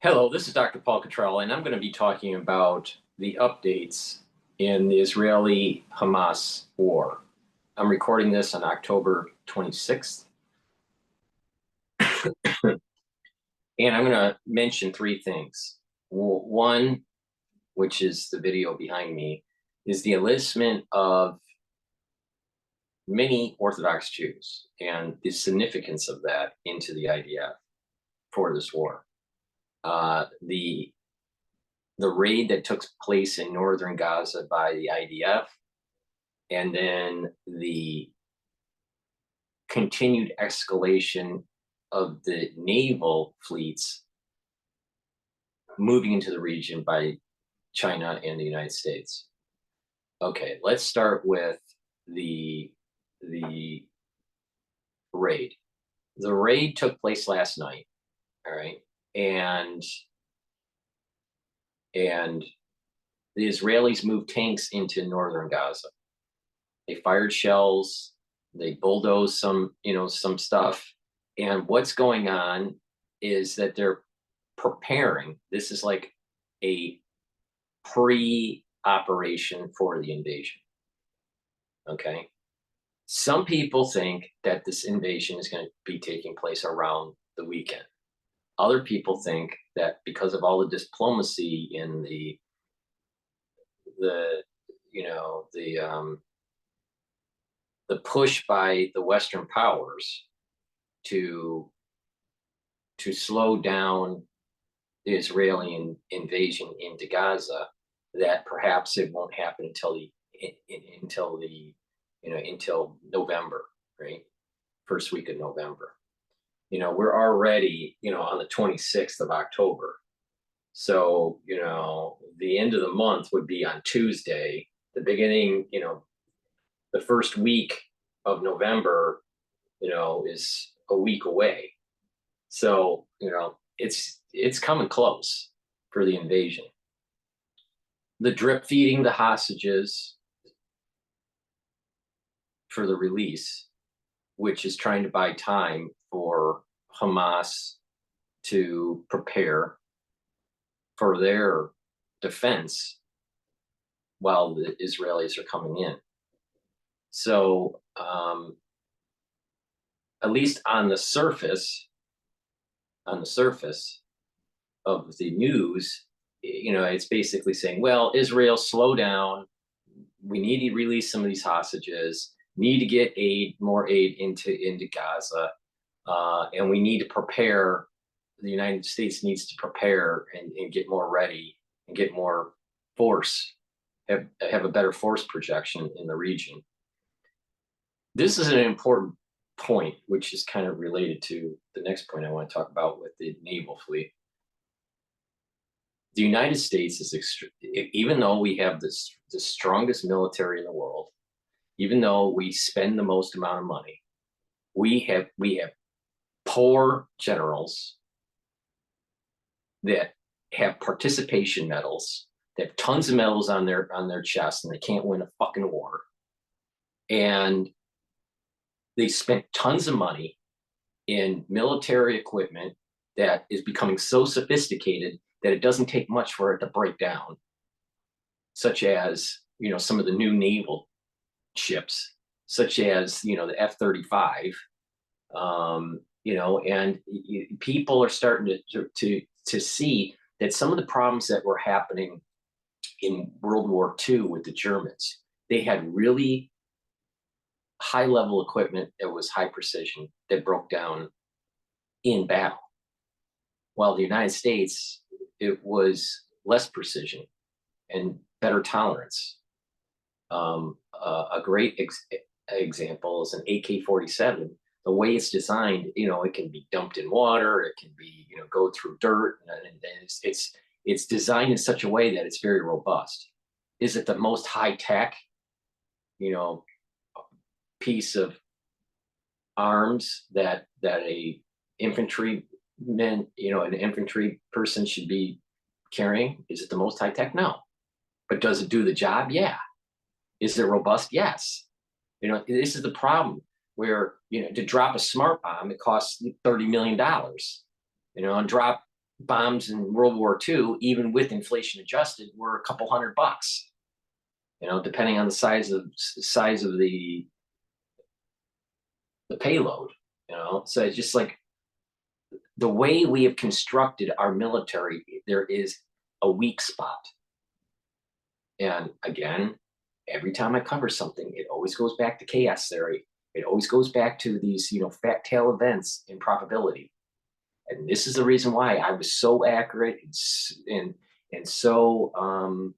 Hello, this is Dr. Paul Cottrell, and I'm going to be talking about the updates in the Israeli-Hamas war. I'm recording this on October 26th, and I'm going to mention three things. One, which is the video behind me, is the enlistment of many Orthodox Jews and the significance of that into the IDF for this war. The raid that took place in northern Gaza by the IDF, and then the continued escalation of the naval fleets moving into the region by China and the United States. Okay, let's start with the raid. The raid took place last night, all right, and the Israelis moved tanks into northern Gaza. They fired shells, they bulldozed some stuff. And what's going on is that they're preparing. This is like a pre-operation for the invasion. Okay. Some people think that this invasion is going to be taking place around the weekend. Other people think that because of all the diplomacy in the push by the Western powers to slow down the Israeli invasion into Gaza, that perhaps it won't happen until November, right? First week of November. We're already, on the 26th of October. So, the end of the month would be on Tuesday. The beginning, the first week of November, is a week away. So, it's coming close for the invasion. The drip feeding the hostages for the release, which is trying to buy time for Hamas to prepare for their defense while the Israelis are coming in. So, at least on the surface of the news, it's basically saying, well, Israel, slow down. We need to release some of these hostages, need to get more aid into Gaza, and we need to prepare. The United States needs to prepare and get more ready and get more force, have a better force projection in the region. This is an important point, which is kind of related to the next point I want to talk about with the naval fleet. The United States is even though we have the strongest military in the world, even though we spend the most amount of money, we have poor generals that have participation medals, that have tons of medals on their chest, and they can't win a fucking war. And they spent tons of money in military equipment that is becoming so sophisticated that it doesn't take much for it to break down, such as, some of the new naval ships, such as, the F-35, and people are starting to see that some of the problems that were happening in World War II with the Germans, they had really high level equipment that was high precision that broke down in battle. While the United States, it was less precision and better tolerance. A great example is an AK-47. The way it's designed, it can be dumped in water, it can be, go through dirt, and it's designed in such a way that it's very robust. Is it the most high tech, piece of arms that a infantryman, an infantry person should be carrying? Is it the most high tech? No. But does it do the job? Yeah. Is it robust? Yes. This is the problem where, to drop a smart bomb, it costs $30 million. And drop bombs in World War II, even with inflation adjusted, were a couple $100, depending on the size of the payload. So it's just like the way we have constructed our military, there is a weak spot. And again, every time I cover something, it always goes back to chaos theory. It always goes back to these, fat tail events in probability. And this is the reason why I was so accurate and so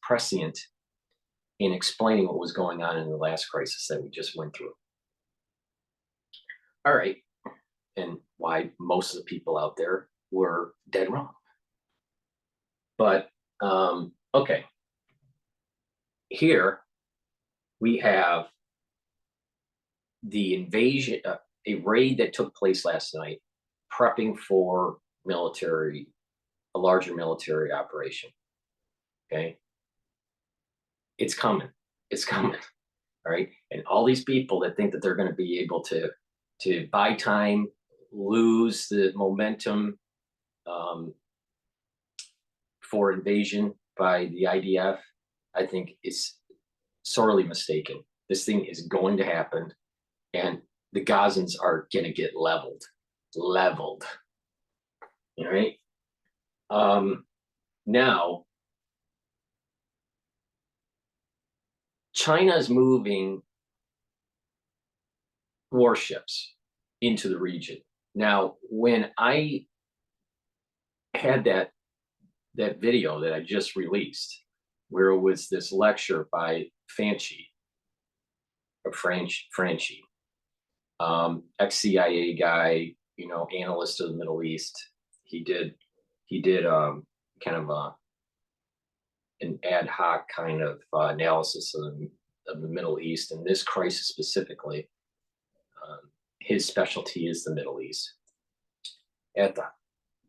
prescient in explaining what was going on in the last crisis that we just went through. All right. And why most of the people out there were dead wrong. But okay. Here we have the invasion, a raid that took place last night, prepping for a larger military operation. Okay. It's coming. It's coming. All right. And all these people that think that they're going to be able to buy time, lose the momentum for invasion by the IDF, I think is sorely mistaken. This thing is going to happen, and the Gazans are going to get leveled. All right. Now, China is moving warships into the region. Now, when I had that video that I just released, where it was this lecture by Franchi, ex-CIA guy, analyst of the Middle East. He did kind of an ad hoc kind of analysis of the Middle East and this crisis specifically. His specialty is the Middle East.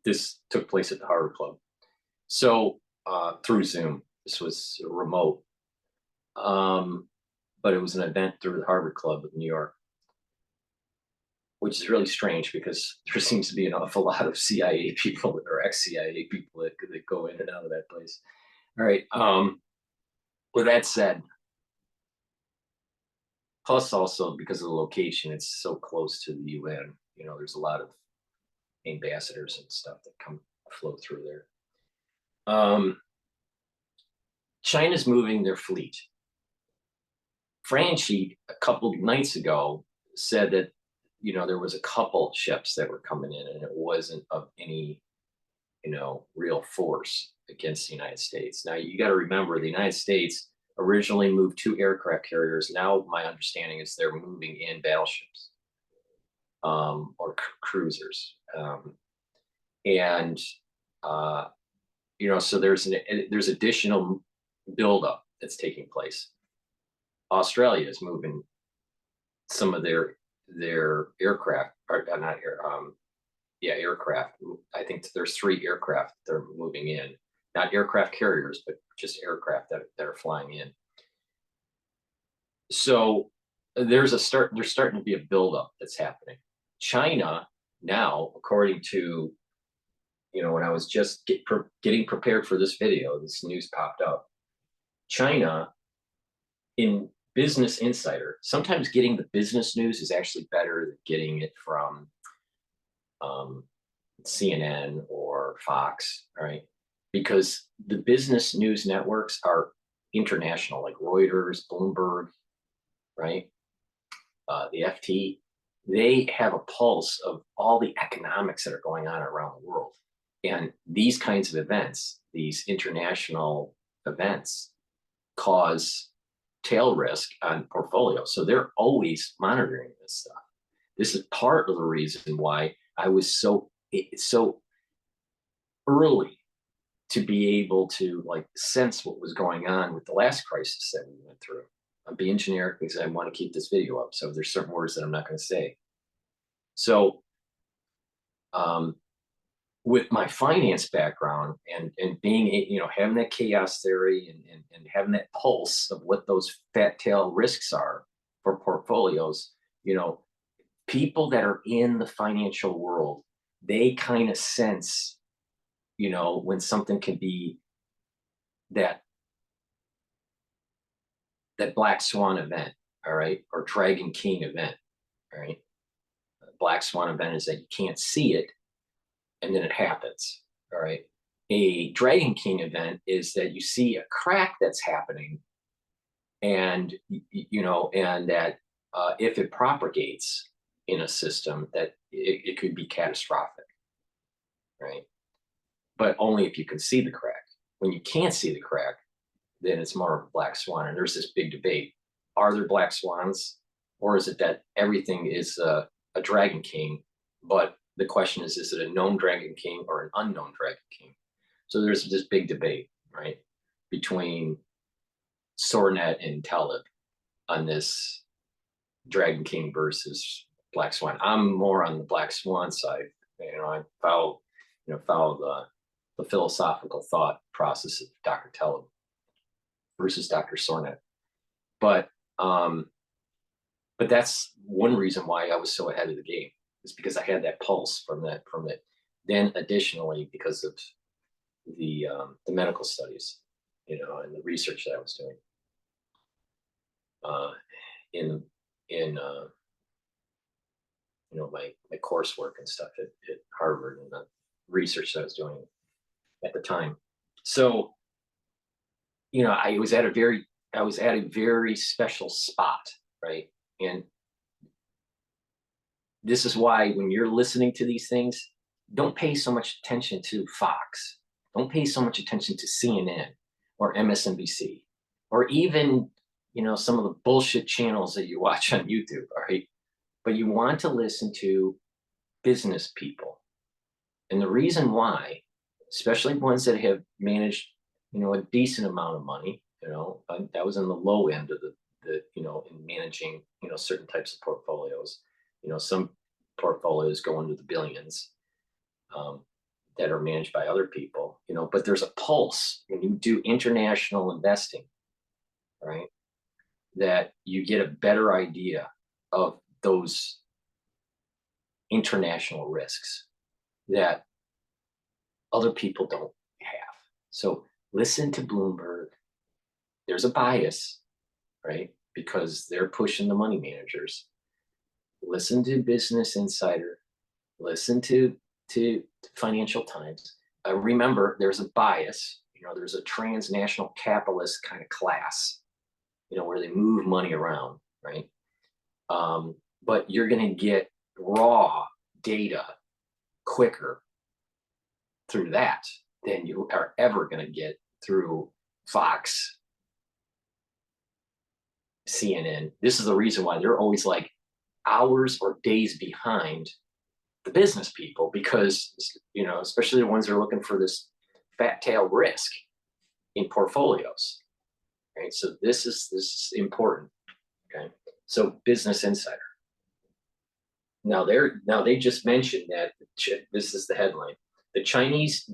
This took place at the Harvard Club. So through Zoom, this was remote, but it was an event through the Harvard Club of New York, which is really strange because there seems to be an awful lot of CIA people or ex-CIA people that go in and out of that place. All right. With that said, plus also because of the location, it's so close to the UN. There's a lot of ambassadors and stuff that flow through there. China's moving their fleet. Franchi a couple of nights ago said that there was a couple ships that were coming in, and it wasn't of any real force against the United States. Now you got to remember the United States originally moved 2 aircraft carriers. Now my understanding is they're moving in battleships or cruisers, and so there's additional buildup that's taking place. Australia is moving some of their aircraft, or not aircraft. I think there's 3 aircraft they're moving in, not aircraft carriers, but just aircraft that are flying in. So there's starting to be a buildup that's happening. China now, according to, when I was just getting prepared for this video, this news popped up. China, in Business Insider, sometimes getting the business news is actually better than getting it from CNN or Fox, right? Because the business news networks are international, like Reuters, Bloomberg, right? The FT, they have a pulse of all the economics that are going on around the world. And these kinds of events, these international events, cause tail risk on portfolios. So they're always monitoring this stuff. This is part of the reason why I was so early to be able to sense what was going on with the last crisis that we went through. I'm being generic because I want to keep this video up. So there's certain words that I'm not going to say. So with my finance background and being, having that chaos theory and having that pulse of what those fat tail risks are for portfolios, people that are in the financial world they kind of sense, when something can be that black swan event, all right, or dragon king event, all right. Black swan event is that you can't see it, and then it happens, all right. A dragon king event is that you see a crack that's happening, and and that if it propagates in a system, that it could be catastrophic, right? But only if you can see the crack. When you can't see the crack, then it's more of a black swan. And there's this big debate: are there black swans, or is it that everything is a dragon king? But the question is it a known dragon king or an unknown dragon king? So there's this big debate, right, between Sornet and Talib on this dragon king versus black swan. I'm more on the black swan side. I follow the philosophical thought process of Dr. Talib versus Dr. Sornet. But that's one reason why I was so ahead of the game, is because I had that pulse from that. Then additionally, because of the medical studies, and the research that I was doing in my coursework and stuff at Harvard, and the research that I was doing at the time. So, I was at a very special spot, right? And this is why when you're listening to these things, don't pay so much attention to Fox. Don't pay so much attention to CNN or MSNBC, or even, some of the bullshit channels that you watch on YouTube, all right? But you want to listen to business people. And the reason why, especially ones that have managed, a decent amount of money, that was in the low end of the in managing, certain types of portfolios. Some portfolios go into the billions, that are managed by other people, but there's a pulse when you do international investing, right? That you get a better idea of those international risks that other people don't have. So listen to Bloomberg. There's a bias, right? Because they're pushing the money managers. Listen to Business Insider. Listen to Financial Times. Remember, there's a bias. There's a transnational capitalist kind of class, where they move money around, right? But you're going to get raw data quicker through that than you are ever going to get through Fox, CNN. This is the reason why they're always like hours or days behind the business people, because, especially the ones that are looking for this fat tail risk in portfolios, right? So this is important. Okay. So Business Insider. Now they just mentioned that this is the headline. The Chinese,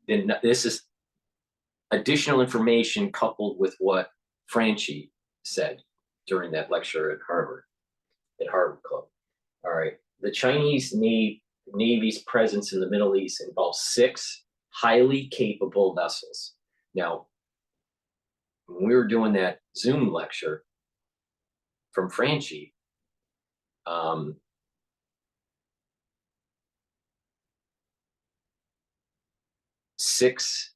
and this is additional information coupled with what Franchi said during that lecture at Harvard Club. All right. The Chinese Navy's presence in the Middle East involves 6 highly capable vessels. Now, when we were doing that Zoom lecture from Franchi, 6,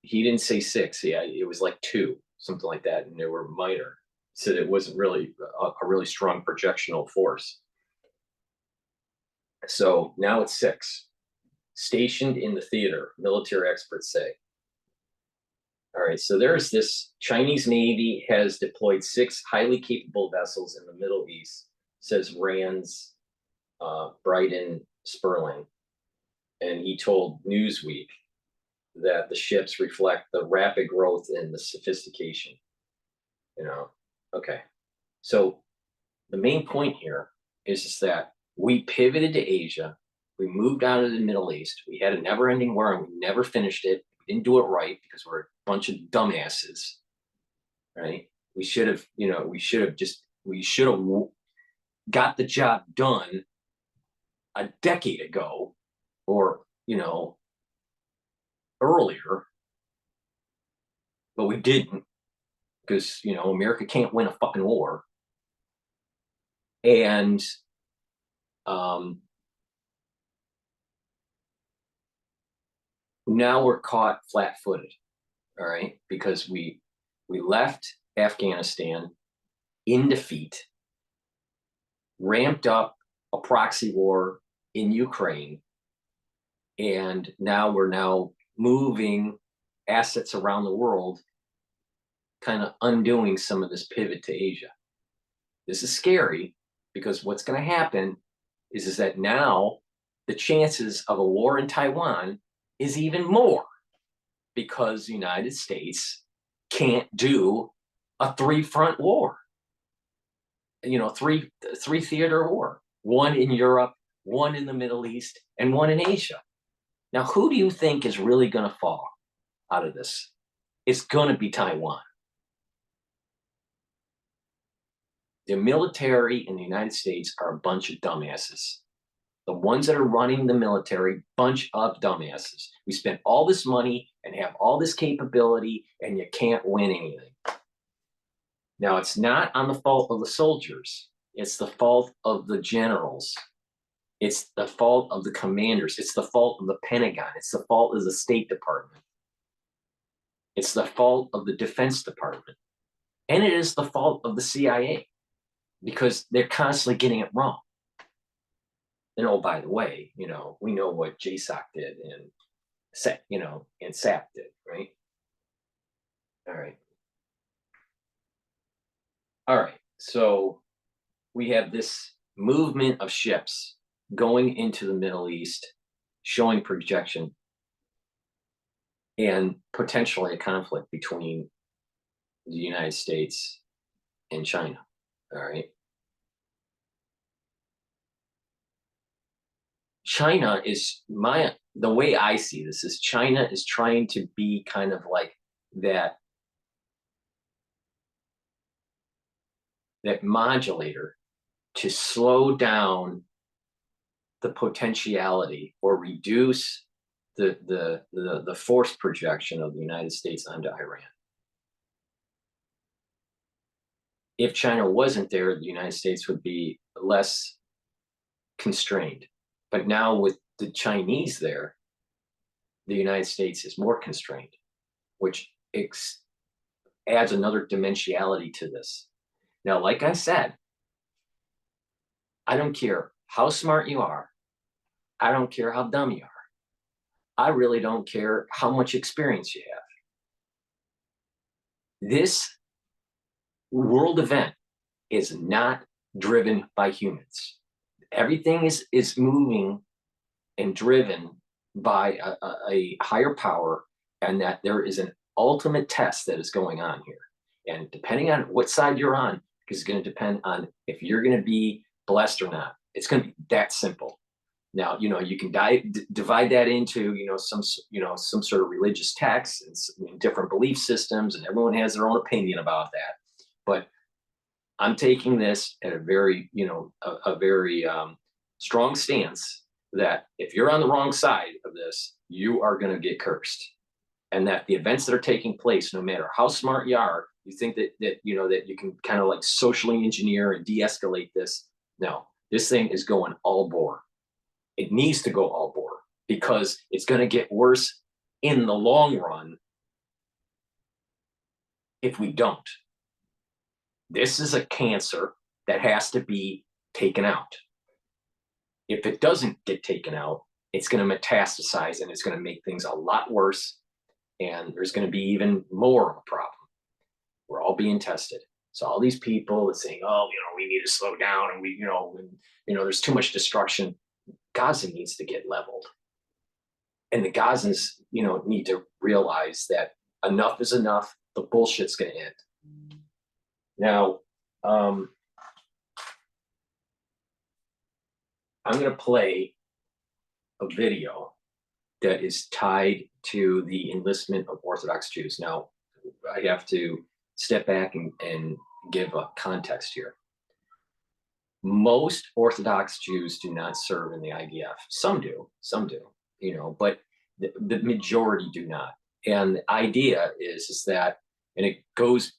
he didn't say 6. Yeah, it was like 2, something like that. And they were minor. So it wasn't really a really strong projectional force. So now it's 6. Stationed in the theater, military experts say. All right, so there's this Chinese Navy has deployed 6 highly capable vessels in the Middle East, says Rand's Brighteon Sperling. And he told Newsweek that the ships reflect the rapid growth in the sophistication. Okay. So the main point here is that we pivoted to Asia. We moved out of the Middle East. We had a never-ending war, and we never finished it. We didn't do it right because we're a bunch of dumbasses, right? We should have got the job done a decade ago, or, earlier, but we didn't because, America can't win a fucking war. And um, now we're caught flat-footed, all right, because we left Afghanistan in defeat, ramped up a proxy war in Ukraine, and now we're moving assets around the world, kind of undoing some of this pivot to Asia. This is scary because what's going to happen is that now the chances of a war in Taiwan is even more because the United States can't do a three-front war, three theater war, one in Europe, one in the Middle East, and one in Asia. Now, who do you think is really going to fall out of this? It's going to be Taiwan. The military in the United States are a bunch of dumbasses. The ones that are running the military, bunch of dumbasses. We spent all this money and have all this capability, and you can't win anything. Now, it's not on the fault of the soldiers. It's the fault of the generals. It's the fault of the commanders. It's the fault of the Pentagon. It's the fault of the State Department. It's the fault of the Defense Department. And it is the fault of the CIA because they're constantly getting it wrong. And oh, by the way, we know what JSOC did and and SAP did, right? All right. All right. So we have this movement of ships going into the Middle East, showing projection and potentially a conflict between the United States and China. All right. China is the way I see this is China is trying to be kind of like that modulator to slow down the potentiality or reduce the force projection of the United States onto Iran. If China wasn't there, the United States would be less constrained. But now with the Chinese there, the United States is more constrained, which adds another dimensionality to this. Now, like I said, I don't care how smart you are. I don't care how dumb you are. I really don't care how much experience you have. This world event is not driven by humans. Everything is moving and driven by a higher power, and that there is an ultimate test that is going on here. And depending on what side you're on, because it's going to depend on if you're going to be blessed or not. It's going to be that simple. Now, you can divide that into, some sort of religious texts and different belief systems, and everyone has their own opinion about that. But I'm taking this at a very, a very strong stance that if you're on the wrong side of this, you are going to get cursed. And that the events that are taking place, no matter how smart you are, you think that you can kind of like socially engineer and de-escalate this. No, this thing is going all bore. It needs to go all bore because it's going to get worse in the long run if we don't. This is a cancer that has to be taken out. If it doesn't get taken out, it's going to metastasize and it's going to make things a lot worse. And there's going to be even more of a problem. We're all being tested. So all these people that saying, oh, we need to slow down and there's too much destruction. Gaza needs to get leveled. And the Gazans, need to realize that enough is enough. The bullshit's going to end. Now, I'm going to play a video that is tied to the enlistment of Orthodox Jews. Now, I have to step back and give a context here. Most Orthodox Jews do not serve in the IDF. Some do. but the majority do not. And the idea is that, and it goes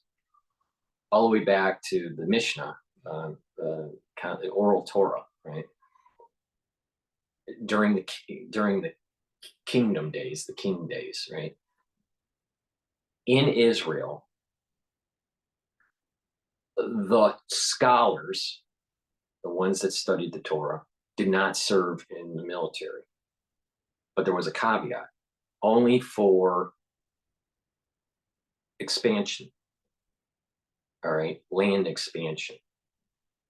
all the way back to the Mishnah, kind of the oral Torah, right? During the kingdom days, the king days, right? In Israel, the scholars, the ones that studied the Torah, did not serve in the military. But there was a caveat, only for expansion, all right, land expansion.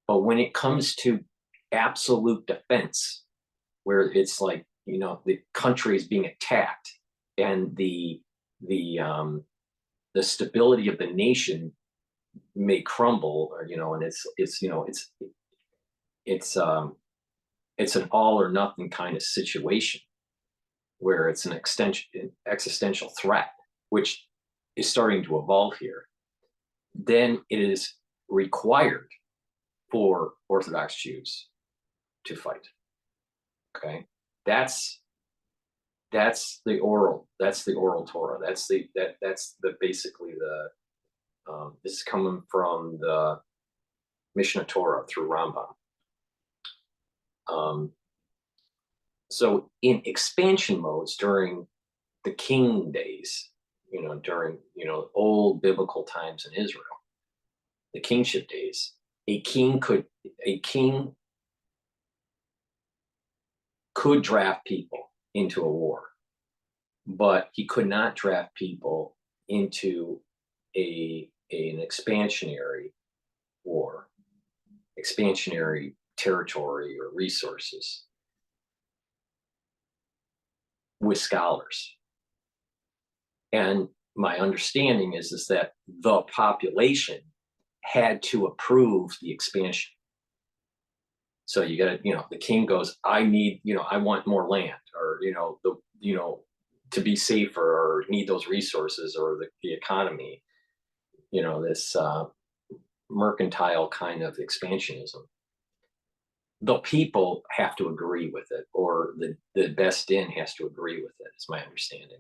But when it comes to absolute defense, where it's like, the country is being attacked and the stability of the nation may crumble, or and it's an all or nothing kind of situation where it's an existential threat, which is starting to evolve here. Then it is required for Orthodox Jews to fight. Okay, that's the oral Torah. That's basically the this is coming from the Mishnah Torah through Rambam. So in expansion modes during the king days, during old biblical times in Israel, the kingship days, a king could draft people into a war, but he could not draft people into an expansionary war, expansionary territory or resources with scholars. And my understanding is that the population had to approve the expansion. So you got to, the king goes, I need, I want more land, or, to be safer, or need those resources, or the economy, this mercantile kind of expansionism. The people have to agree with it, or the best in has to agree with it, is my understanding.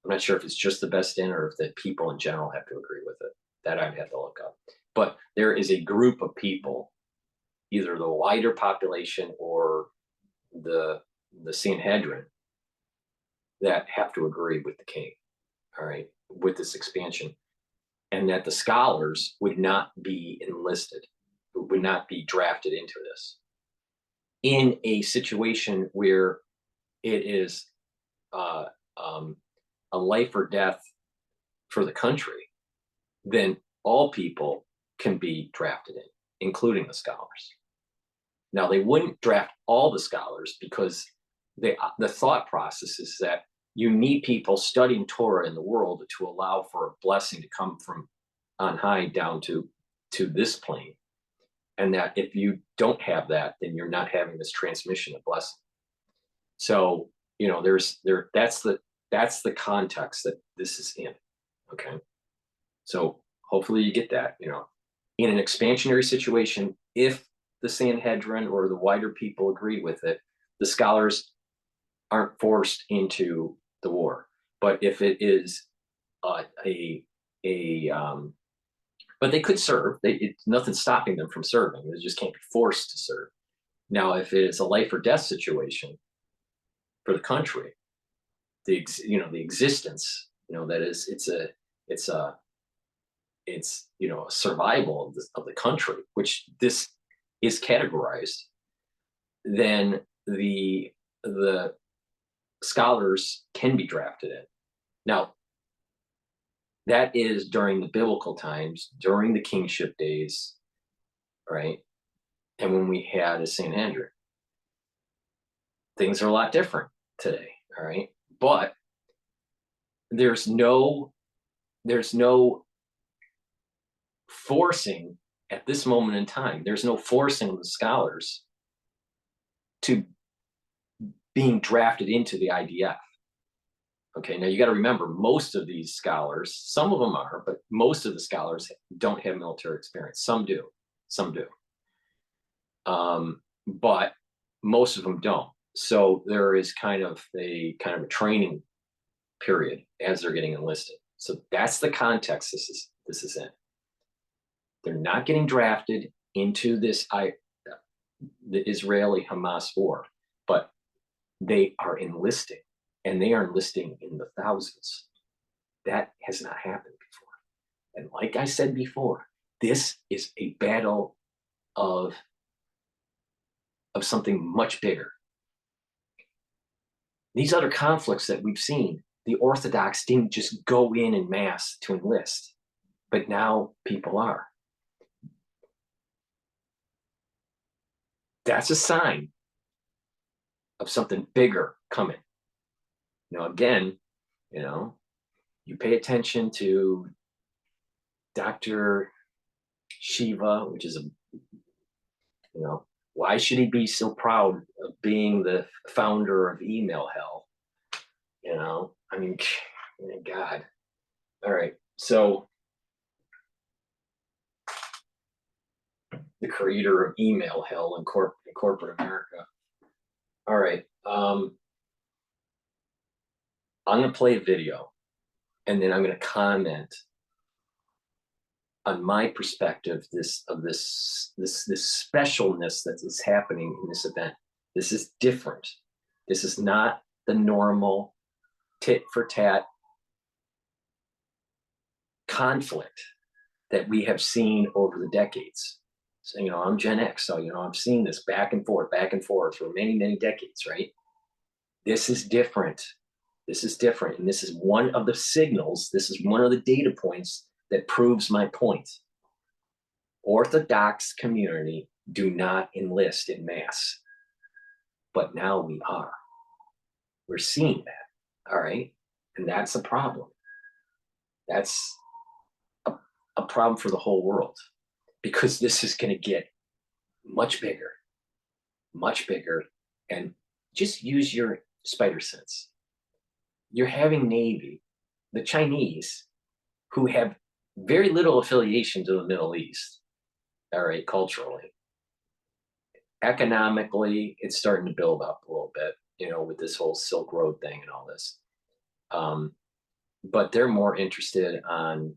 I'm not sure if it's just the best in, or if the people in general have to agree with it. That I'd have to look up. But there is a group of people, either the wider population or the Sanhedrin, that have to agree with the king, all right, with this expansion, and that the scholars would not be enlisted, would not be drafted into this. In a situation where it is a life or death for the country, then all people can be drafted in, including the scholars. Now, they wouldn't draft all the scholars, because the thought process is that you need people studying Torah in the world to allow for a blessing to come from on high down to this plane. And that if you don't have that, then you're not having this transmission of blessing. So, that's the context that this is in. Okay. So hopefully you get that, in an expansionary situation, if the Sanhedrin or the wider people agree with it, the scholars aren't forced into the war. But if it is but they could serve. Nothing's stopping them from serving. They just can't be forced to serve. Now, if it is a life or death situation for the country, the existence, that is, it's a survival of the country, which this is categorized, then the scholars can be drafted in. Now, that is during the biblical times, during the kingship days, right? And when we had a Sanhedrin. Things are a lot different today, all right? But there's no forcing at this moment in time. There's no forcing the scholars to being drafted into the IDF. Okay, now you got to remember, most of these scholars, some of them are, but most of the scholars don't have military experience. Some do. But most of them don't. So there is kind of a training period as they're getting enlisted. So that's the context this is in. They're not getting drafted into the Israeli-Hamas war, but they are enlisting, and they are enlisting in the thousands. That has not happened before. And like I said before, this is a battle of something much bigger. These other conflicts that we've seen, the Orthodox didn't just go in mass to enlist, but now people are. That's a sign of something bigger coming. Now, again, you pay attention to Dr. Shiva, which is why should he be so proud of being the founder of email hell? I mean, God. All right, so the creator of email hell in corporate America. All right, I'm going to play a video, and then I'm going to comment on my perspective of this specialness that is happening in this event. This is different. This is not the normal tit for tat conflict that we have seen over the decades. So, I'm Gen X, so I've seen this back and forth for many, many decades, right? This is different. This is different, and this is one of the signals. This is one of the data points that proves my point. Orthodox community do not enlist in mass, but now we are. We're seeing that, all right? And that's a problem. That's a problem for the whole world, because this is going to get much bigger, and just use your spider sense. You're having Navy, the Chinese, who have very little affiliation to the Middle East, all right, culturally. Economically, it's starting to build up a little bit, with this whole Silk Road thing and all this. But they're more interested in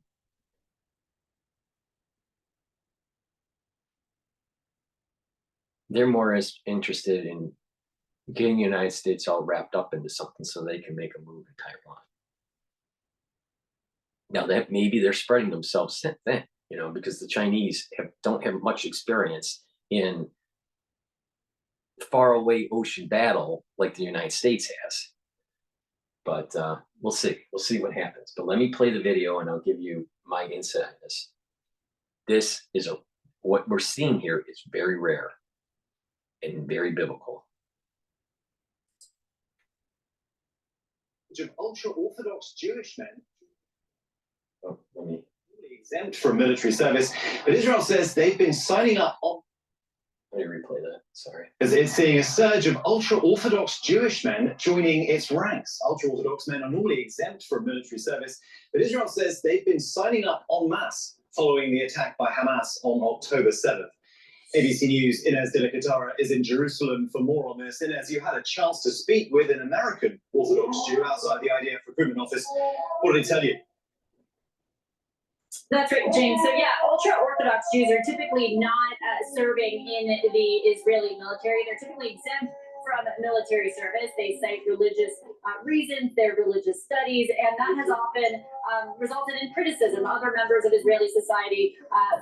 getting the United States all wrapped up into something so they can make a move in Taiwan. Now that maybe they're spreading themselves thin, because the Chinese don't have much experience in faraway ocean battle like the United States has. But we'll see. We'll see what happens. But let me play the video, and I'll give you my insight on this. This is what we're seeing here is very rare and very biblical. Of ultra-Orthodox Jewish men exempt from military service, but Israel says they've been signing up on. Let me replay that. Sorry. As it's seeing a surge of ultra-Orthodox Jewish men joining its ranks. Ultra-Orthodox men are normally exempt from military service, but Israel says they've been signing up en masse following the attack by Hamas on October 7th. ABC News' Inez de la GETTR is in Jerusalem for more on this. Inez, you had a chance to speak with an American Orthodox Jew outside the IDF recruitment office. What did he tell you? That's right, James. So yeah, ultra-Orthodox Jews are typically not serving in the Israeli military. They're typically exempt from military service. They cite religious reasons, their religious studies, and that has often resulted in criticism. Other members of Israeli society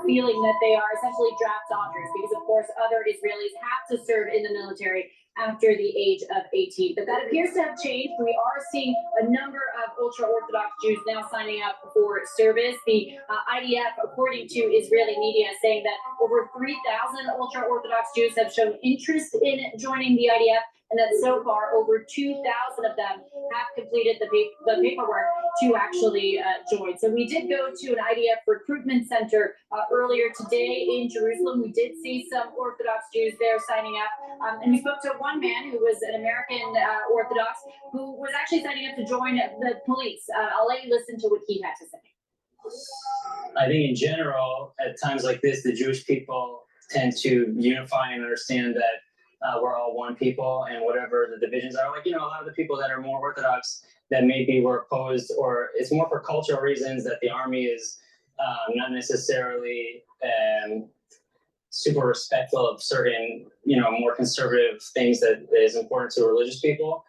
feeling that they are essentially draft dodgers, because of course other Israelis have to serve in the military after the age of 18. But that appears to have changed. We are seeing a number of ultra-Orthodox Jews now signing up for service. The IDF, according to Israeli media, saying that over 3,000 ultra-Orthodox Jews have shown interest in joining the IDF, and that so far over 2,000 of them have completed the paperwork to actually join. So we did go to an IDF recruitment center earlier today in Jerusalem. We did see some Orthodox Jews there signing up, and we spoke to one man who was an American Orthodox who was actually signing up to join the police. I'll let you listen to what he had to say. I think in general, at times like this, the Jewish people tend to unify and understand that we're all one people, and whatever the divisions are, like, you know, a lot of the people that are more Orthodox that maybe were opposed, or it's more for cultural reasons that the army is not necessarily super respectful of certain, you know, more conservative things that is important to religious people.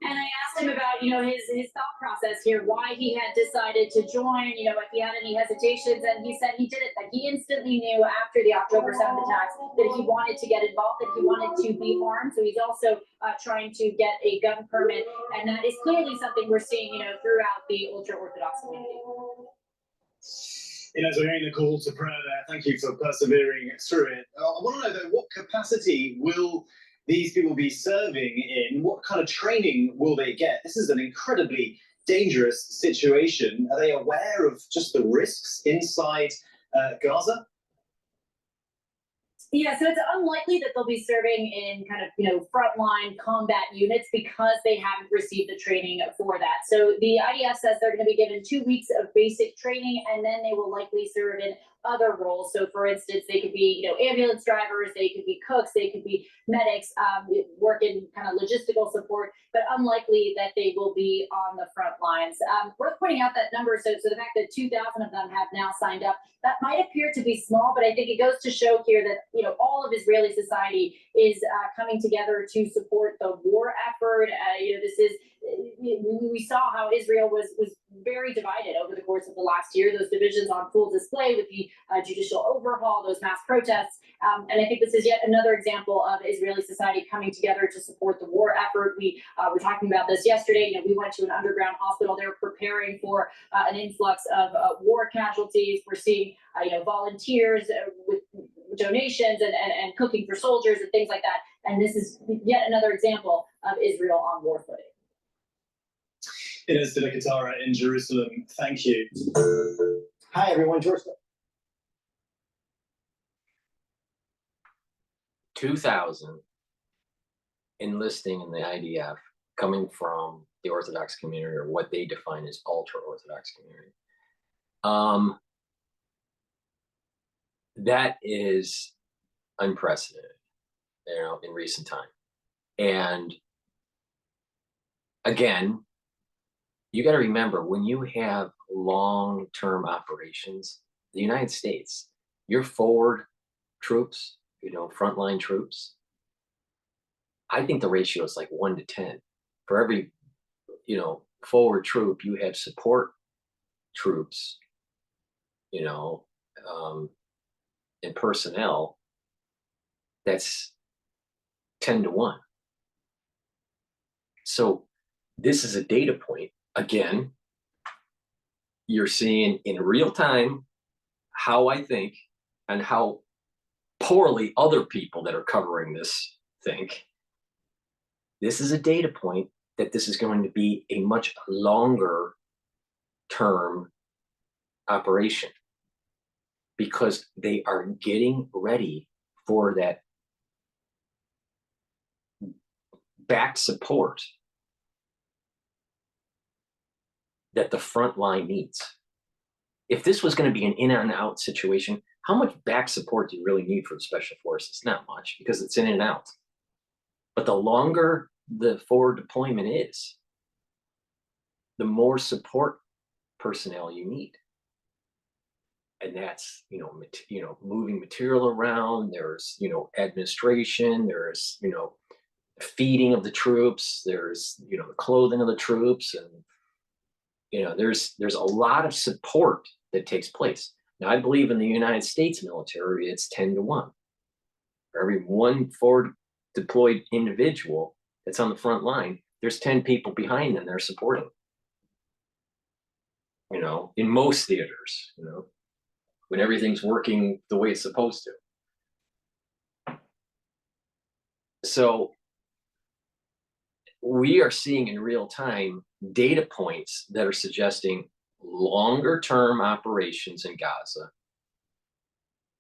And I asked him about, you know, his thought process here, why he had decided to join, you know, if he had any hesitations, and he said he did it, that he instantly knew after the October 7th attacks that he wanted to get involved, that he wanted to be armed. So he's also trying to get a gun permit, and that is clearly something we're seeing, you know, throughout the ultra-Orthodox community. You know, as we're hearing the call to prayer there, thank you for persevering through it. I want to know, though, what capacity will these people be serving in? What kind of training will they get? This is an incredibly dangerous situation. Are they aware of just the risks inside Gaza? Yeah, so it's unlikely that they'll be serving in kind of, you know, frontline combat units because they haven't received the training for that. So the IDF says they're going to be given 2 weeks of basic training, and then they will likely serve in other roles. So for instance, they could be, you know, ambulance drivers, they could be cooks, they could be medics, work in kind of logistical support, but unlikely that they will be on the front lines. Worth pointing out that number, so the fact that 2,000 of them have now signed up, that might appear to be small, but I think it goes to show here that, you know, all of Israeli society is coming together to support the war effort. You know, this is, we saw how Israel was very divided over the course of the last year. Those divisions on full display with the judicial overhaul, those mass protests. And I think this is yet another example of Israeli society coming together to support the war effort. We were talking about this yesterday. You know, we went to an underground hospital. They were preparing for an influx of war casualties. We're seeing, you know, volunteers with donations and cooking for soldiers and things like that. And this is yet another example of Israel on war footing. It is GETTR in Jerusalem. Thank you. Hi, everyone. George. 2,000 enlisting in the IDF coming from the Orthodox community, or what they define as ultra-Orthodox community. That is unprecedented, you know, in recent time. And again, you got to remember, when you have long-term operations, the United States, your forward troops, you know, frontline troops, I think the ratio is like 1 to 10. For every, you know, forward troop, you have support troops, you know, and personnel. That's 10 to 1. So this is a data point. Again, you're seeing in real time how I think and how poorly other people that are covering this think. This is a data point that this is going to be a much longer term operation, because they are getting ready for that back support that the front line needs. If this was going to be an in and out situation, how much back support do you really need for the special forces? Not much, because it's in and out. But the longer the forward deployment is, the more support personnel you need. And that's, you know, moving material around. There's, you know, administration. There's, you know, feeding of the troops. There's, you know, the clothing of the troops, and you know, there's a lot of support that takes place. Now, I believe in the United States military, it's 10 to 1. For every one forward deployed individual that's on the front line, there's 10 people behind them that are supporting. You know, in most theaters, you know, when everything's working the way it's supposed to. So we are seeing in real time data points that are suggesting longer term operations in Gaza.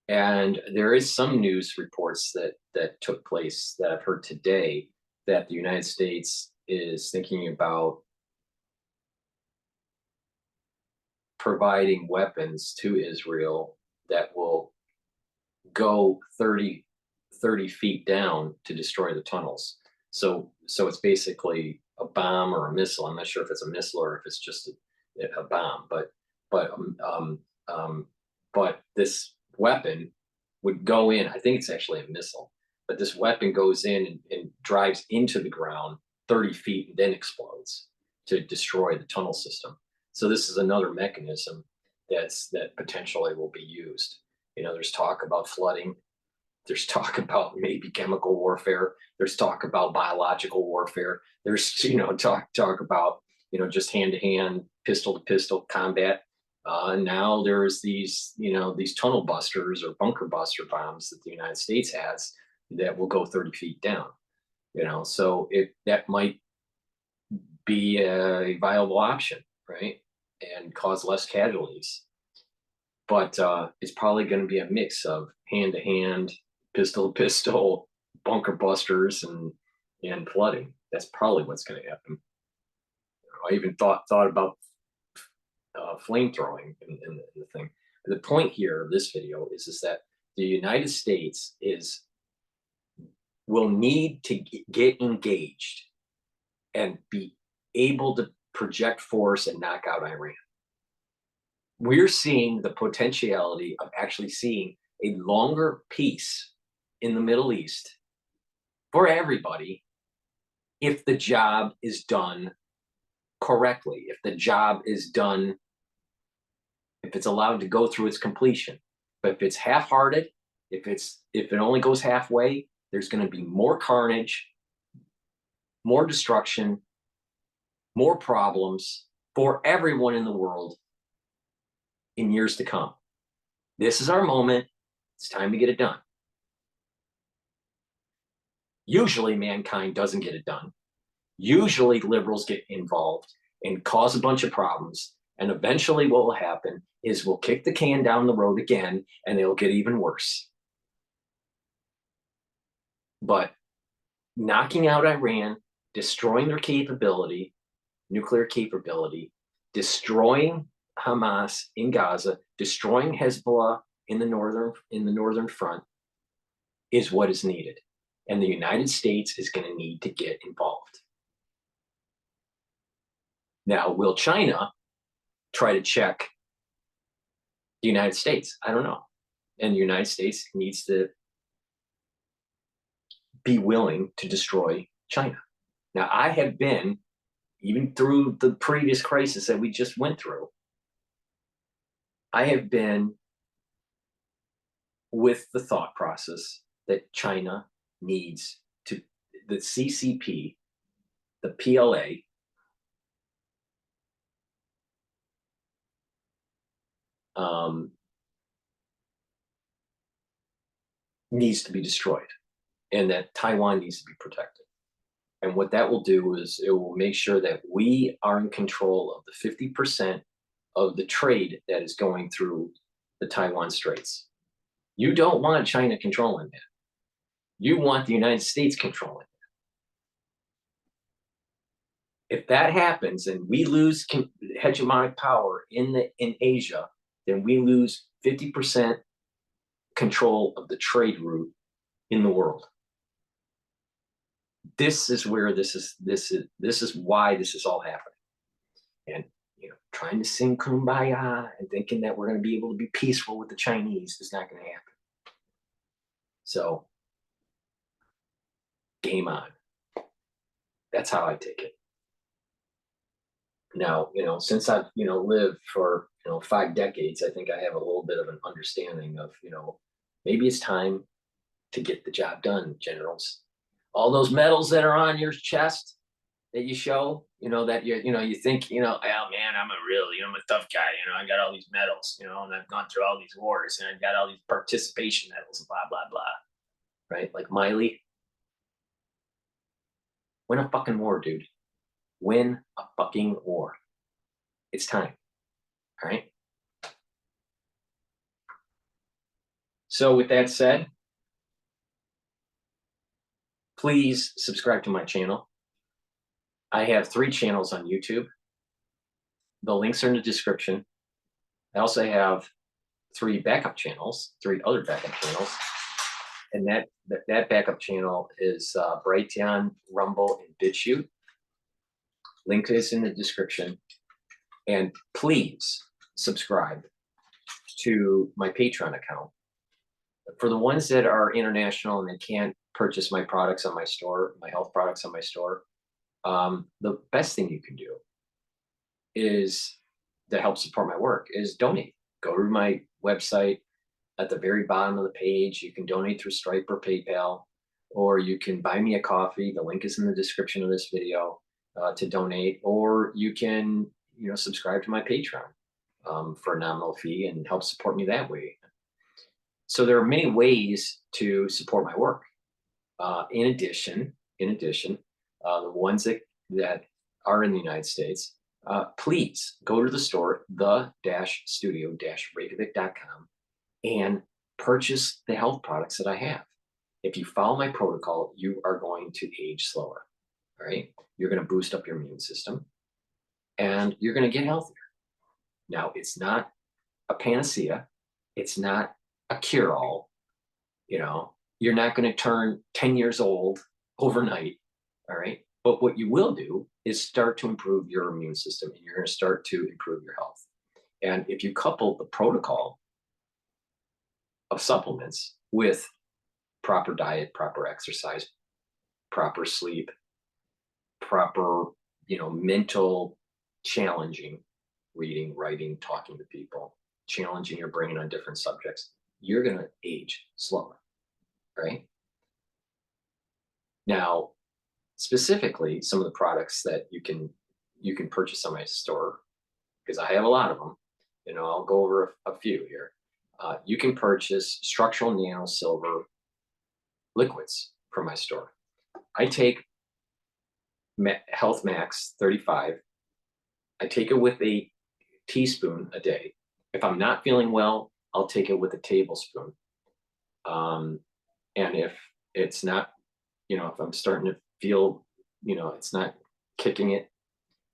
And there is some news reports that took place that I've heard today that the United States is thinking about providing weapons to Israel that will go 30 feet down to destroy the tunnels. So it's basically a bomb or a missile. I'm not sure if it's a missile or if it's just a bomb, but this weapon would go in. I think it's actually a missile, but this weapon goes in and drives into the ground 30 feet and then explodes to destroy the tunnel system. So this is another mechanism that potentially will be used. There's talk about flooding. There's talk about maybe chemical warfare. There's talk about biological warfare. There's talk about just hand-to-hand, pistol-to-pistol combat. Now there's these tunnel busters or bunker buster bombs that the United States has that will go 30 feet down. So that might be a viable option, right? And cause less casualties. But it's probably going to be a mix of hand-to-hand, pistol-to-pistol, bunker busters, and flooding. That's probably what's going to happen. I even thought about flamethrowing in the thing. But the point here of this video is that the United States will need to get engaged and be able to project force and knock out Iran. We're seeing the potentiality of actually seeing a longer peace in the Middle East for everybody if the job is done correctly, if the job is done, if it's allowed to go through its completion. But if it's half-hearted, if it only goes halfway, there's going to be more carnage, more destruction, more problems for everyone in the world in years to come. This is our moment. It's time to get it done. Usually mankind doesn't get it done. Usually liberals get involved and cause a bunch of problems. And eventually what will happen is we'll kick the can down the road again and it'll get even worse. But knocking out Iran, destroying their capability, nuclear capability, destroying Hamas in Gaza, destroying Hezbollah in the northern front is what is needed. And the United States is going to need to get involved. Now, will China try to check the United States? I don't know. And the United States needs to be willing to destroy China. Now, I have been, even through the previous crisis that we just went through, I have been with the thought process that China needs to, the CCP, the PLA, needs to be destroyed, and that Taiwan needs to be protected. And what that will do is it will make sure that we are in control of the 50% of the trade that is going through the Taiwan Straits. You don't want China controlling that. You want the United States controlling that. If that happens and we lose hegemonic power in Asia, then we lose 50% control of the trade route in the world. This is where this is why this is all happening. And trying to sing kumbaya and thinking that we're going to be able to be peaceful with the Chinese is not going to happen. So, game on. That's how I take it. Now, since I've lived for 5 decades, I think I have a little bit of an understanding of maybe it's time to get the job done, generals. All those medals that are on your chest that you show, that you think, oh man, I'm a tough guy, I got all these medals, and I've gone through all these wars, and I've got all these participation medals, blah, blah, blah, right? Like Miley. Win a fucking war, dude. Win a fucking war. It's time, all right? So with that said, please subscribe to my channel. I have 3 channels on YouTube. The links are in the description. I also have three other backup channels. And that backup channel is Brighteon, Rumble, and Bitchute. Link is in the description. And please subscribe to my Patreon account. For the ones that are international and they can't purchase my products on my store, my health products on my store, the best thing you can do is to help support my work is donate. Go to my website. At the very bottom of the page, you can donate through Stripe or PayPal, or you can buy me a coffee. The link is in the description of this video to donate, or you can, subscribe to my Patreon for a nominal fee and help support me that way. So there are many ways to support my work. In addition, the ones that are in the United States, please go to the store, the-studio-reykjavik.com, and purchase the health products that I have. If you follow my protocol, you are going to age slower, all right? You're going to boost up your immune system, and you're going to get healthier. Now, it's not a panacea. It's not a cure-all. You're not going to turn 10 years old overnight, all right? But what you will do is start to improve your immune system, and you're going to start to improve your health. And if you couple the protocol of supplements with proper diet, proper exercise, proper sleep, proper, mental challenging, reading, writing, talking to people, challenging your brain on different subjects, you're going to age slower, right? Now, specifically, some of the products that you can purchase on my store, because I have a lot of them, I'll go over a few here. You can purchase structural nano silver liquids from my store. I take Health Max 35. I take it with a teaspoon a day. If I'm not feeling well, I'll take it with a tablespoon. And if it's not, if I'm starting to feel, it's not kicking it,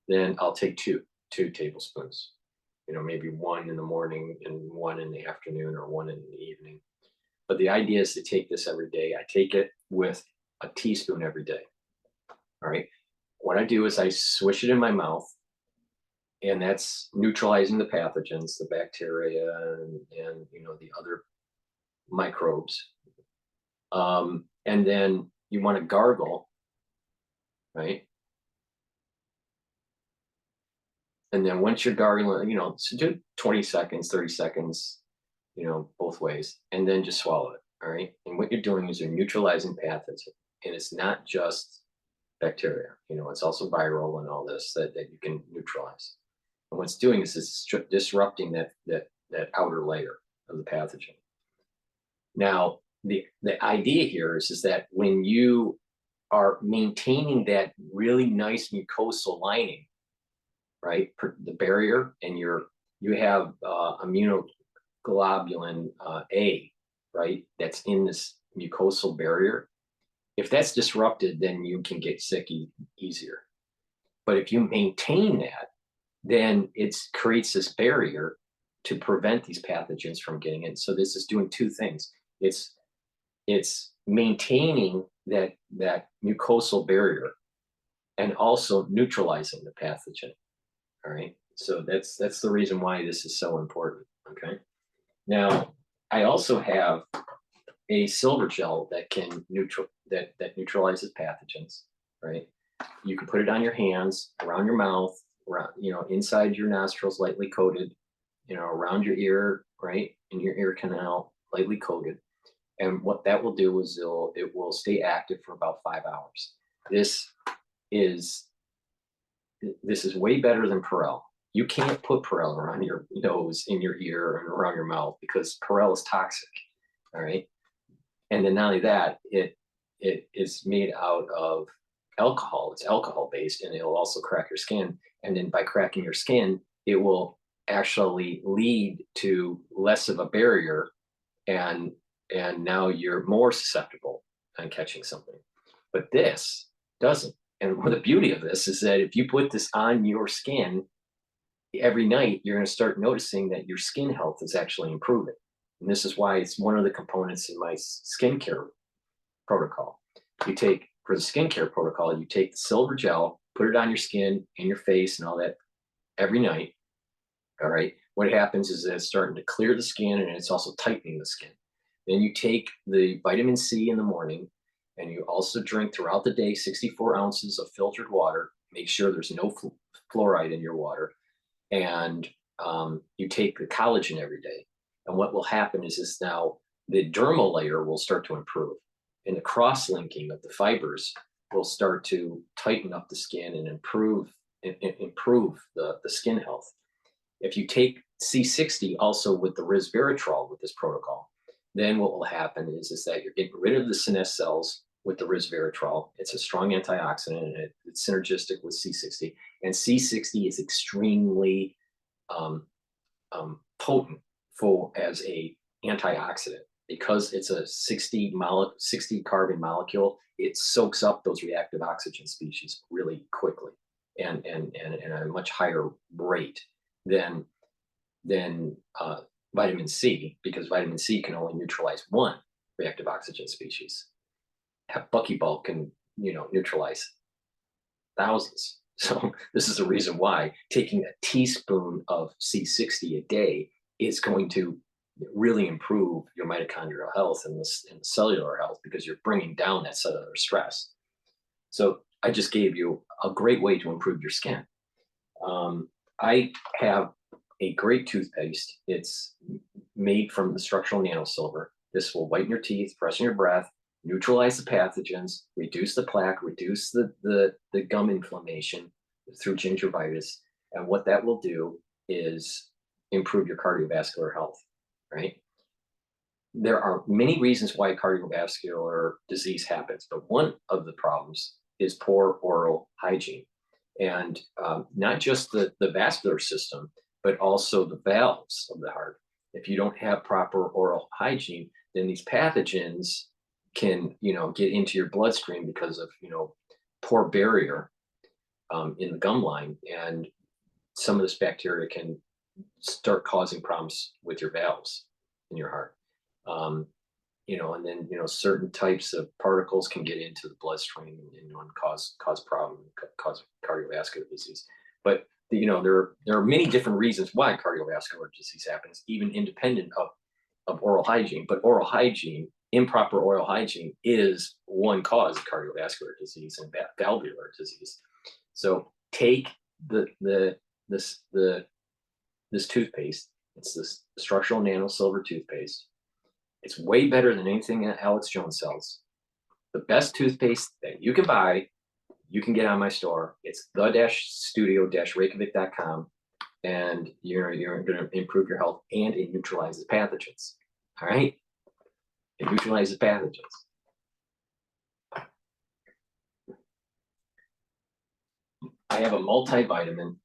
then I'll take two tablespoons. Maybe one in the morning and one in the afternoon or one in the evening. But the idea is to take this every day. I take it with a teaspoon every day. All right. What I do is I swish it in my mouth, and that's neutralizing the pathogens, the bacteria and the other microbes. And then you want to gargle, right? And then once you're gargling, so do 20 seconds, 30 seconds, both ways, and then just swallow it, all right? And what you're doing is you're neutralizing pathogens, and it's not just bacteria, it's also viral and all this that you can neutralize. And what's doing is it's disrupting that outer layer of the pathogen. Now, the idea here is that when you are maintaining that really nice mucosal lining, right, the barrier, and you have immunoglobulin A, right, that's in this mucosal barrier. If that's disrupted, then you can get sick easier. But if you maintain that, then it creates this barrier to prevent these pathogens from getting in. So this is doing two things. It's maintaining that mucosal barrier and also neutralizing the pathogen. All right. So that's the reason why this is so important. Okay. Now, I also have a silver gel that can that neutralizes pathogens. Right. You can put it on your hands, around your mouth, around, inside your nostrils, lightly coated, around your ear, right, in your ear canal, lightly coated. And what that will do is it will stay active for about 5 hours. This is way better than Perel. You can't put Perel around your nose, in your ear, and around your mouth because Perel is toxic. All right. And then not only that, it is made out of alcohol. It's alcohol based, and it'll also crack your skin. And then by cracking your skin, it will actually lead to less of a barrier, and now you're more susceptible on catching something. But this doesn't. And the beauty of this is that if you put this on your skin, every night you're going to start noticing that your skin health is actually improving. And this is why it's one of the components in my skincare protocol. You take, for the skincare protocol, you take the silver gel, put it on your skin and your face and all that every night. All right. What happens is that it's starting to clear the skin and it's also tightening the skin. Then you take the vitamin C in the morning and you also drink throughout the day 64 ounces of filtered water. Make sure there's no fluoride in your water. And you take the collagen every day. And what will happen is now the dermal layer will start to improve. And the cross-linking of the fibers will start to tighten up the skin and improve the skin health. If you take C60 also with the resveratrol with this protocol, then what will happen is that you're getting rid of the senescent cells with the resveratrol. It's a strong antioxidant and it's synergistic with C60. And C60 is extremely potent as a antioxidant because it's a 60 carbon molecule. It soaks up those reactive oxygen species really quickly and at a much higher rate than vitamin C, because vitamin C can only neutralize one reactive oxygen species. Buckyball can, neutralize thousands. So this is the reason why taking a teaspoon of C60 a day is going to really improve your mitochondrial health and the cellular health, because you're bringing down that cellular stress. So I just gave you a great way to improve your skin. I have a great toothpaste. It's made from the structural nanosilver. This will whiten your teeth, freshen your breath, neutralize the pathogens, reduce the plaque, reduce the gum inflammation through gingivitis. And what that will do is improve your cardiovascular health, right? There are many reasons why cardiovascular disease happens, but one of the problems is poor oral hygiene. And not just the vascular system, but also the valves of the heart. If you don't have proper oral hygiene, then these pathogens can, get into your bloodstream because of, poor barrier in the gum line. And some of this bacteria can start causing problems with your valves in your heart. And then, certain types of particles can get into the bloodstream and cause problems, cause cardiovascular disease. But, there are many different reasons why cardiovascular disease happens, even independent of oral hygiene. But oral hygiene, improper oral hygiene, is one cause of cardiovascular disease and valvular disease. So take this toothpaste. It's this structural nanosilver toothpaste. It's way better than anything that Alex Jones sells. The best toothpaste that you can buy, you can get on my store. It's the-studio-reykjavik.com, and you're going to improve your health, and it neutralizes pathogens. All right, it neutralizes pathogens. I have a multivitamin,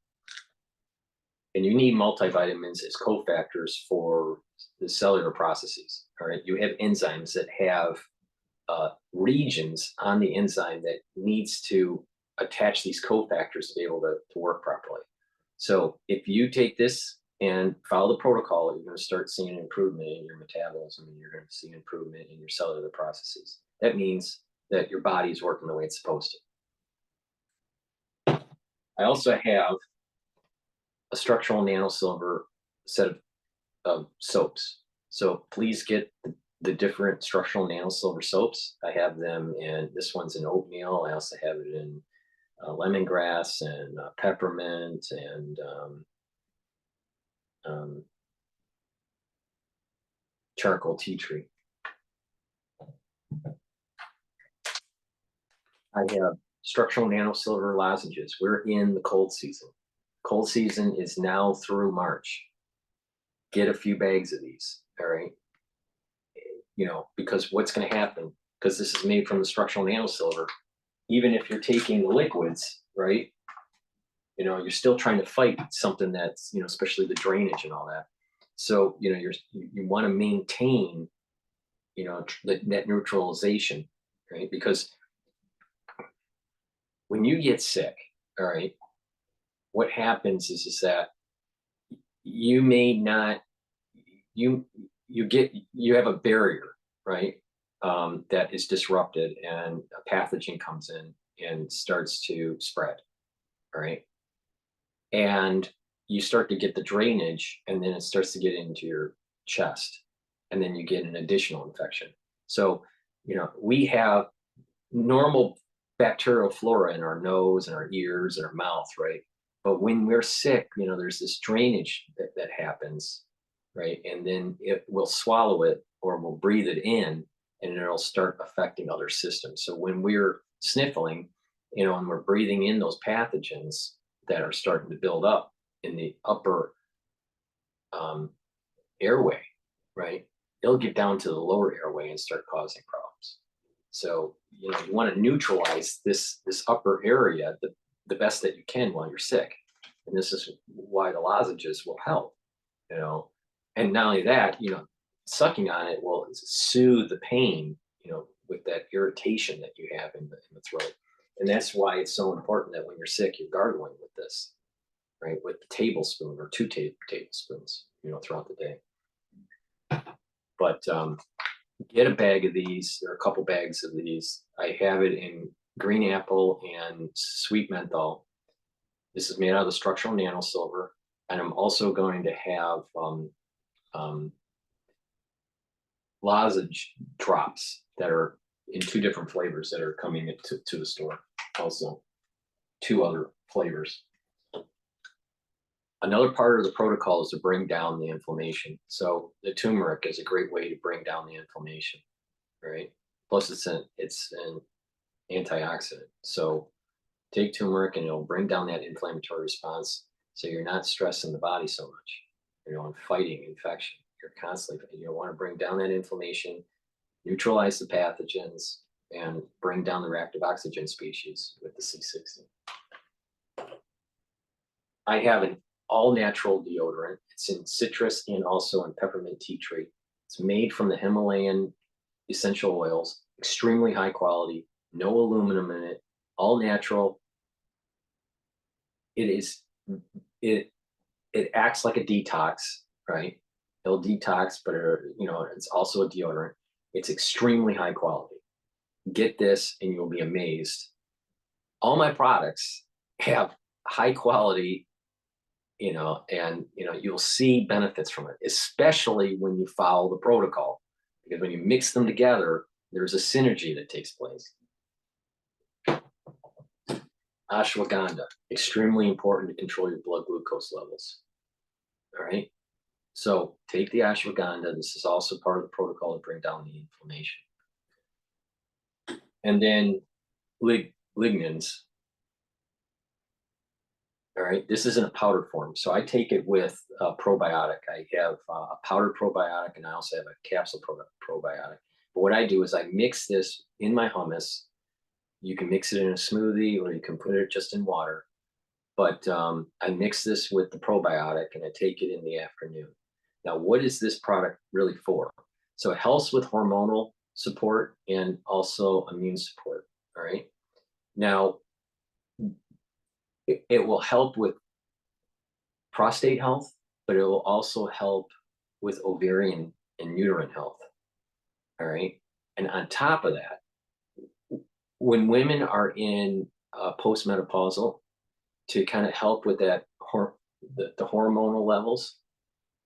and you need multivitamins as cofactors for the cellular processes. All right, you have enzymes that have regions on the enzyme that needs to attach these cofactors to be able to work properly. So if you take this and follow the protocol, you're going to start seeing an improvement in your metabolism, and you're going to see an improvement in your cellular processes. That means that your body is working the way it's supposed to. I also have a structural nanosilver set of soaps. So please get the different structural nanosilver soaps. I have them in, this one's in oatmeal. I also have it in lemongrass and peppermint and charcoal tea tree. I have structural nanosilver lozenges. We're in the cold season. Cold season is now through March. Get a few bags of these, all right? Because what's going to happen, because this is made from the structural nanosilver, even if you're taking the liquids, right, you're still trying to fight something that's, especially the drainage and all that. So, you want to maintain, that neutralization, right? Because when you get sick, all right, what happens is that you may not, you have a barrier, right? That is disrupted and a pathogen comes in and starts to spread, right? And you start to get the drainage, and then it starts to get into your chest, and then you get an additional infection. So, we have normal bacterial flora in our nose and our ears and our mouth, right? But when we're sick, there's this drainage that happens, right? And then it will swallow it or we'll breathe it in, and it'll start affecting other systems. So when we're sniffling, and we're breathing in those pathogens that are starting to build up in the upper airway, right? It'll get down to the lower airway and start causing problems. So, you want to neutralize this upper area the best that you can while you're sick. And this is why the lozenges will help, And not only that, sucking on it will soothe the pain, with that irritation that you have in the throat. And that's why it's so important that when you're sick, you're gargling with this, right? With a tablespoon or 2 tablespoons, throughout the day. But get a bag of these, or a couple bags of these. I have it in green apple and sweet menthol. This is made out of the structural nano silver. And I'm also going to have lozenge drops that are in 2 different flavors that are coming to the store. Also 2 other flavors. Another part of the protocol is to bring down the inflammation. So the turmeric is a great way to bring down the inflammation, right? Plus it's an antioxidant. So take turmeric and it'll bring down that inflammatory response. So you're not stressing the body so much, and fighting infection. You're constantly, you want to bring down that inflammation, neutralize the pathogens, and bring down the reactive oxygen species with the C60. I have an all-natural deodorant. It's in citrus and also in peppermint tea tree. It's made from the Himalayan essential oils, extremely high quality, no aluminum in it, all natural. It acts like a detox, right? It'll detox, but it's also a deodorant. It's extremely high quality. Get this and you'll be amazed. All my products have high quality, and you'll see benefits from it, especially when you follow the protocol, because when you mix them together, there's a synergy that takes place. Ashwagandha, extremely important to control your blood glucose levels. All right. So take the ashwagandha. This is also part of the protocol to bring down the inflammation. And then lignans. All right, this is in a powder form. So I take it with a probiotic. I have a powdered probiotic, and I also have a capsule probiotic. But what I do is I mix this in my hummus. You can mix it in a smoothie, or you can put it just in water. But I mix this with the probiotic, and I take it in the afternoon. Now, what is this product really for? So it helps with hormonal support and also immune support. All right. Now, it will help with prostate health, but it will also help with ovarian and uterine health. All right. And on top of that, when women are in postmenopausal, to kind of help with that the hormonal levels,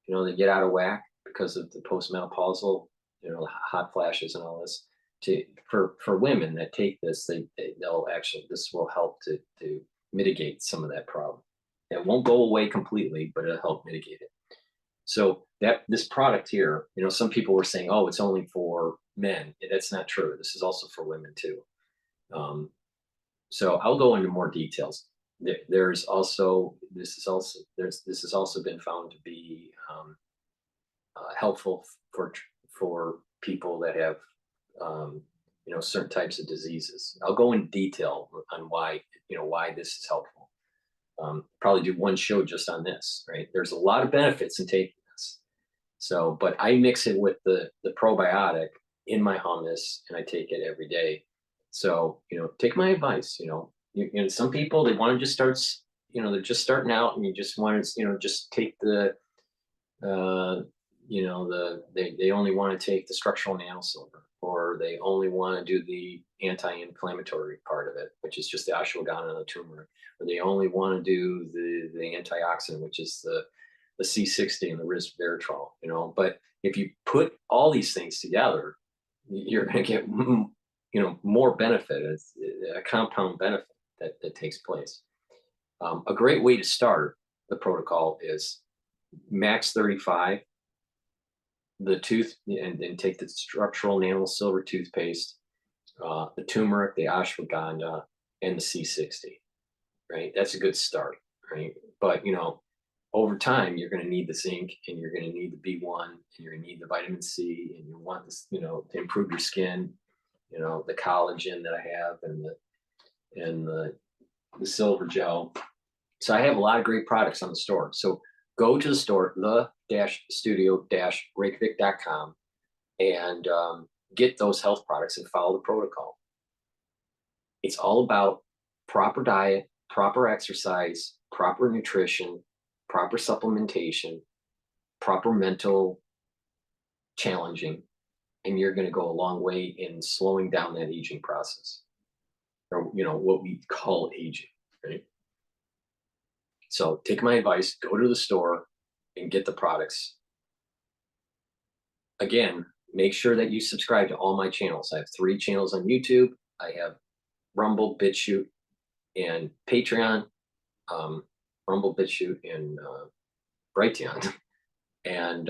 they get out of whack because of the postmenopausal, hot flashes and all this. For women that take this, they'll actually, this will help to mitigate some of that problem. It won't go away completely, but it'll help mitigate it. So this product here, some people were saying, oh, it's only for men. That's not true. This is also for women too. So I'll go into more details. This has also been found to be helpful for people that have certain types of diseases. I'll go in detail on why this is helpful. Probably do one show just on this, right? There's a lot of benefits in taking this. So, but I mix it with the probiotic in my hummus, and I take it every day. So, take my advice. Some people, they want to just start, they're just starting out, and you just want to, just take the you know, they only want to take the structural nanosilver, or they only want to do the anti-inflammatory part of it, which is just the ashwagandha and the turmeric, or they only want to do the antioxidant, which is the C60 and the resveratrol, you know. But if you put all these things together, you're going to get, you know, more benefit. It's a compound benefit that takes place. A great way to start the protocol is max 35, the tooth, and take the structural nanosilver toothpaste, the turmeric, the ashwagandha, and the C60, right? That's a good start, right? But, you know, over time, you're going to need the zinc, and you're going to need the B1, and you're going to need the vitamin C, and you want this, you know, to improve your skin, you know, the collagen that I have, and the silver gel. So I have a lot of great products on the store. So go to the store, the-studio-reykjavik.com, and get those health products and follow the protocol. It's all about proper diet, proper exercise, proper nutrition, proper supplementation, proper mental challenging, and you're going to go a long way in slowing down that aging process, or, you know, what we call aging, right? So take my advice, go to the store and get the products. Again, make sure that you subscribe to all my channels. I have 3 channels on YouTube. I have Rumble, Bitchute, and Patreon. Rumble, Bitchute, and Brighteon. And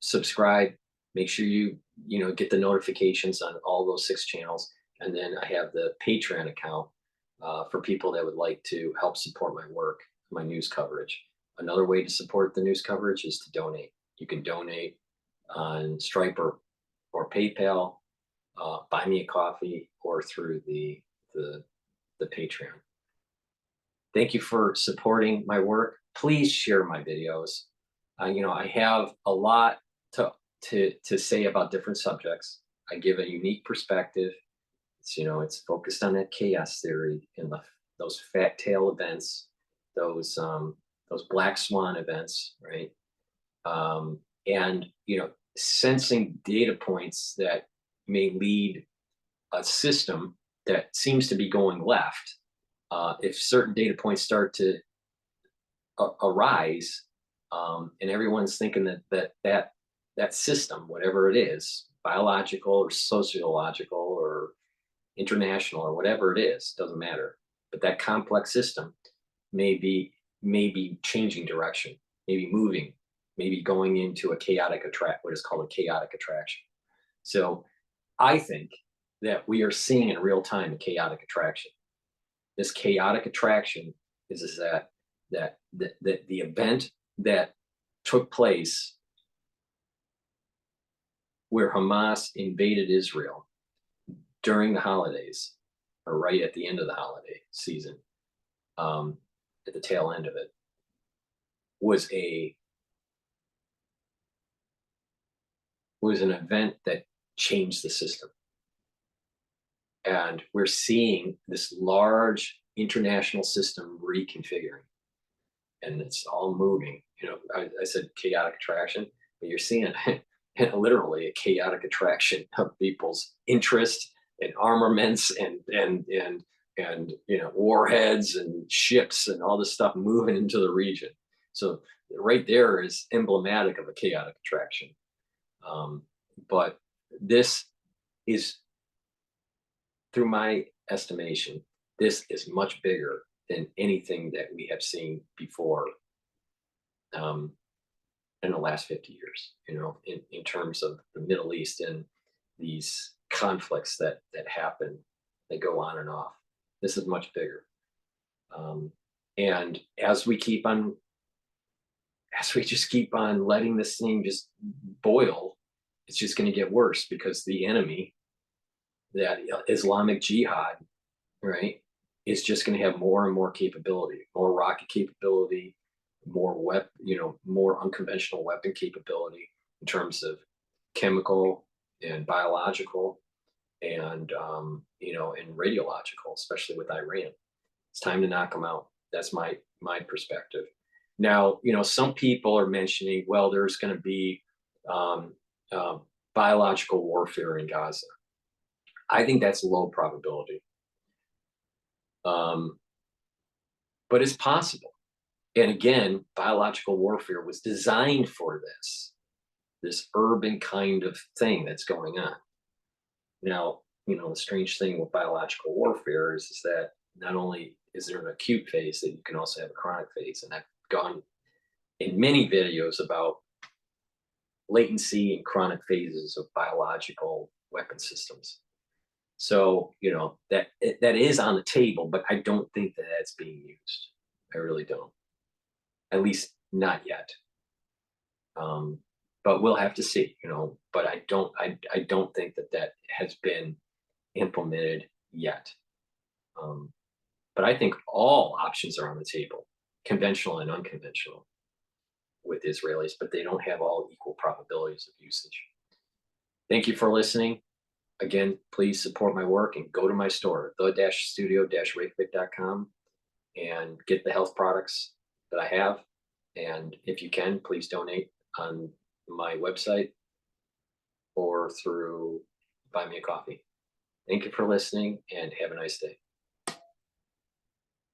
subscribe. Make sure you know, get the notifications on all those 6 channels. And then I have the Patreon account for people that would like to help support my work, my news coverage. Another way to support the news coverage is to donate. You can donate on Stripe or PayPal, buy me a coffee, or through the Patreon. Thank you for supporting my work. Please share my videos. You know, I have a lot to say about different subjects. I give a unique perspective. It's, you know, it's focused on that chaos theory and those fat tail events, those black swan events, right? And, you know, sensing data points that may lead a system that seems to be going left. If certain data points start to arise, and everyone's thinking that system, whatever it is, biological or sociological or international or whatever it is, doesn't matter. But that complex system may be changing direction, maybe moving, maybe going into a chaotic what is called a chaotic attraction. So I think that we are seeing in real time a chaotic attraction. This chaotic attraction is that the event that took place where Hamas invaded Israel during the holidays, or right at the end of the holiday season, at the tail end of it, was an event that changed the system. And we're seeing this large international system reconfiguring, and it's all moving. You know, I said chaotic attraction, but you're seeing literally a chaotic attraction of people's interest and armaments and you know, warheads and ships and all this stuff moving into the region. So right there is emblematic of a chaotic attraction. But this is, through my estimation, this is much bigger than anything that we have seen before in the last 50 years, you know, in terms of the Middle East and these conflicts that happen, that go on and off. This is much bigger. And as we just keep on letting this thing just boil, it's just going to get worse, because the enemy, that Islamic Jihad, right, is just going to have more and more capability, more rocket capability, more more unconventional weapon capability in terms of chemical and biological and you know, and radiological, especially with Iran. It's time to knock them out. That's my perspective. Now, some people are mentioning, well, there's going to be um, biological warfare in Gaza. I think that's low probability. But it's possible. And again, biological warfare was designed for this urban kind of thing that's going on. Now, the strange thing with biological warfare is that not only is there an acute phase, that you can also have a chronic phase. And I've gone in many videos about latency and chronic phases of biological weapon systems. So, that is on the table, but I don't think that that's being used. I really don't. At least not yet. But we'll have to see, but I don't think that has been implemented yet. But I think all options are on the table, conventional and unconventional, with Israelis, but they don't have all equal probabilities of usage. Thank you for listening. Again, please support my work and go to my store, the-studio-reykjavik.com, and get the health products that I have. And if you can, please donate on my website or through Buy Me a Coffee. Thank you for listening and have a nice day.